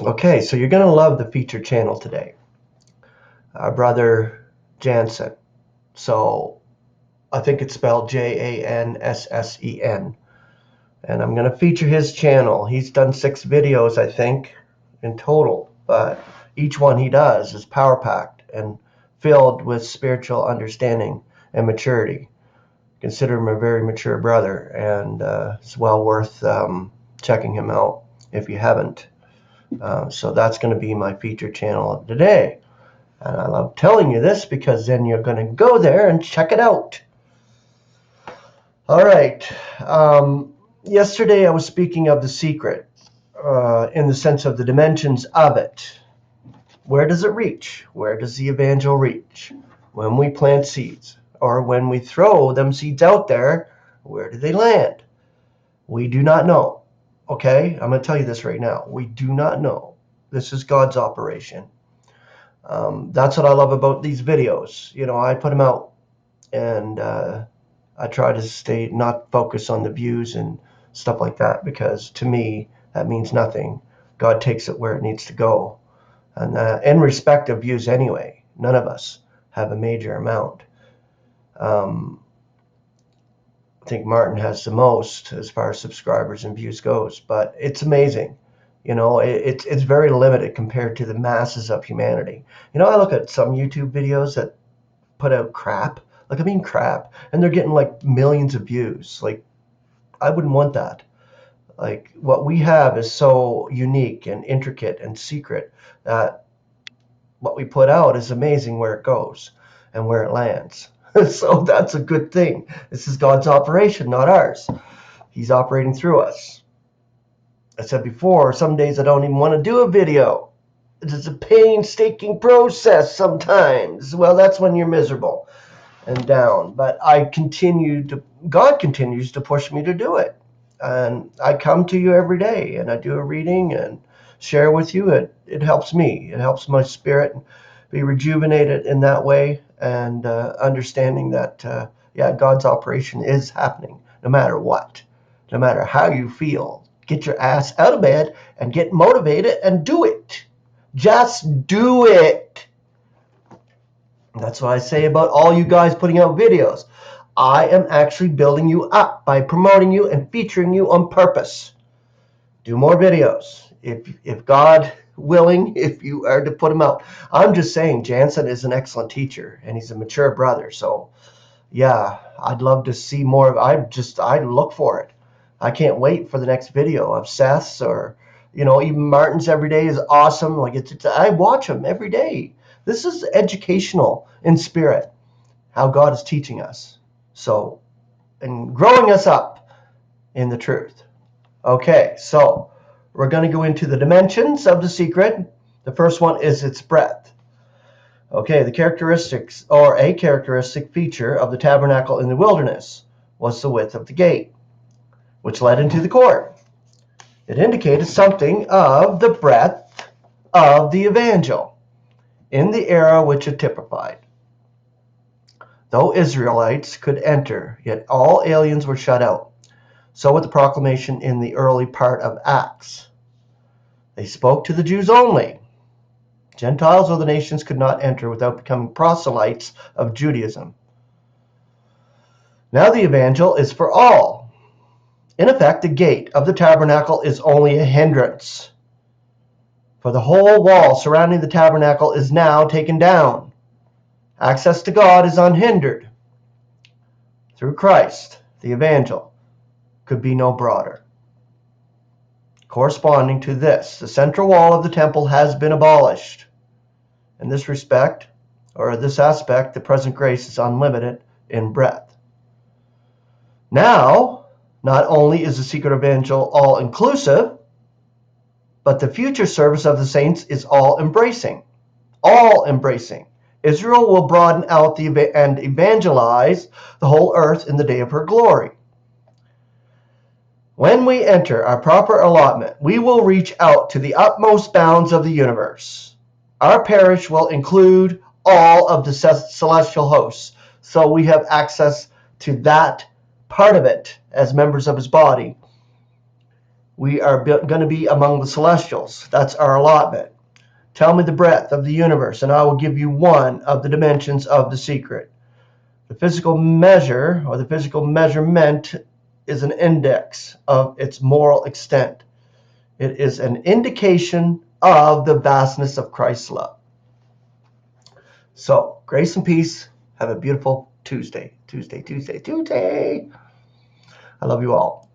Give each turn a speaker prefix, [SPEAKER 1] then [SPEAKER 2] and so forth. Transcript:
[SPEAKER 1] Okay, so you're going to love the featured channel today. Our brother Janssen. So I think it's spelled Janssen. And I'm going to feature his channel. He's done 6 videos, I think, in total. But each one he does is power-packed and filled with spiritual understanding and maturity. Consider him a very mature brother, and it's well worth checking him out if you haven't. So that's going to be my featured channel of today. And I love telling you this because then you're going to go there and check it out. All right. Yesterday I was speaking of the secret in the sense of the dimensions of it. Where does it reach? Where does the evangel reach? When we plant seeds or when we throw them seeds out there, where do they land? We do not know. Okay? I'm going to tell you this right now. We do not know. This is God's operation. That's what I love about these videos. You know, I put them out and I try to stay not focused on the views and stuff like that, because to me that means nothing. God takes it where it needs to go. And in respect of views anyway, none of us have a major amount. I think Martin has the most as far as subscribers and views goes, but it's amazing. You know, it's very limited compared to the masses of humanity. You know, I look at some YouTube videos that put out crap, crap, and they're getting like millions of views. Like, I wouldn't want that. Like, what we have is so unique and intricate and secret that what we put out is amazing where it goes and where it lands. So that's a good thing. This is God's operation, not ours. He's operating through us. I said before, some days I don't even want to do a video. It's a painstaking process sometimes. Well, that's when you're miserable and down. But God continues to push me to do it. And I come to you every day and I do a reading and share with you. It helps me. It helps my spirit be rejuvenated in that way, and understanding that, God's operation is happening no matter what, no matter how you feel. Get your ass out of bed and get motivated and do it. Just do it. That's what I say about all you guys putting out videos. I am actually building you up by promoting you and featuring you on purpose. Do more videos. If God willing, if you are to put them out. I'm just saying, Janssen is an excellent teacher and he's a mature brother. So yeah, I'd love to see more. I look for it. I can't wait for the next video of Seth's, or even Martin's every day is awesome. Like, I watch them every day. This is educational in spirit, how God is teaching us. So, and growing us up in the truth. Okay, so we're going to go into the dimensions of the secret. The first one is its breadth. Okay, the characteristics, or a characteristic feature of the tabernacle in the wilderness, was the width of the gate, which led into the court. It indicated something of the breadth of the evangel in the era which it typified. Though Israelites could enter, yet all aliens were shut out. So with the proclamation in the early part of Acts. They spoke to the Jews only. Gentiles or the nations could not enter without becoming proselytes of Judaism. Now the evangel is for all. In effect, the gate of the tabernacle is only a hindrance. For the whole wall surrounding the tabernacle is now taken down. Access to God is unhindered. Through Christ, the evangel could be no broader. Corresponding to this, the central wall of the temple has been abolished. In this respect, or this aspect, the present grace is unlimited in breadth. Now, not only is the secret evangel all-inclusive, but the future service of the saints is all-embracing. All-embracing. Israel will broaden out and evangelize the whole earth in the day of her glory. When we enter our proper allotment, we will reach out to the utmost bounds of the universe. Our parish will include all of the celestial hosts, so we have access to that part of it as members of his body. We are going to be among the celestials. That's our allotment. Tell me the breadth of the universe, and I will give you one of the dimensions of the secret. The physical measure, or the physical measurement, is an index of its moral extent. It is an indication of the vastness of Christ's love. So, grace and peace. Have a beautiful Tuesday. I love you all.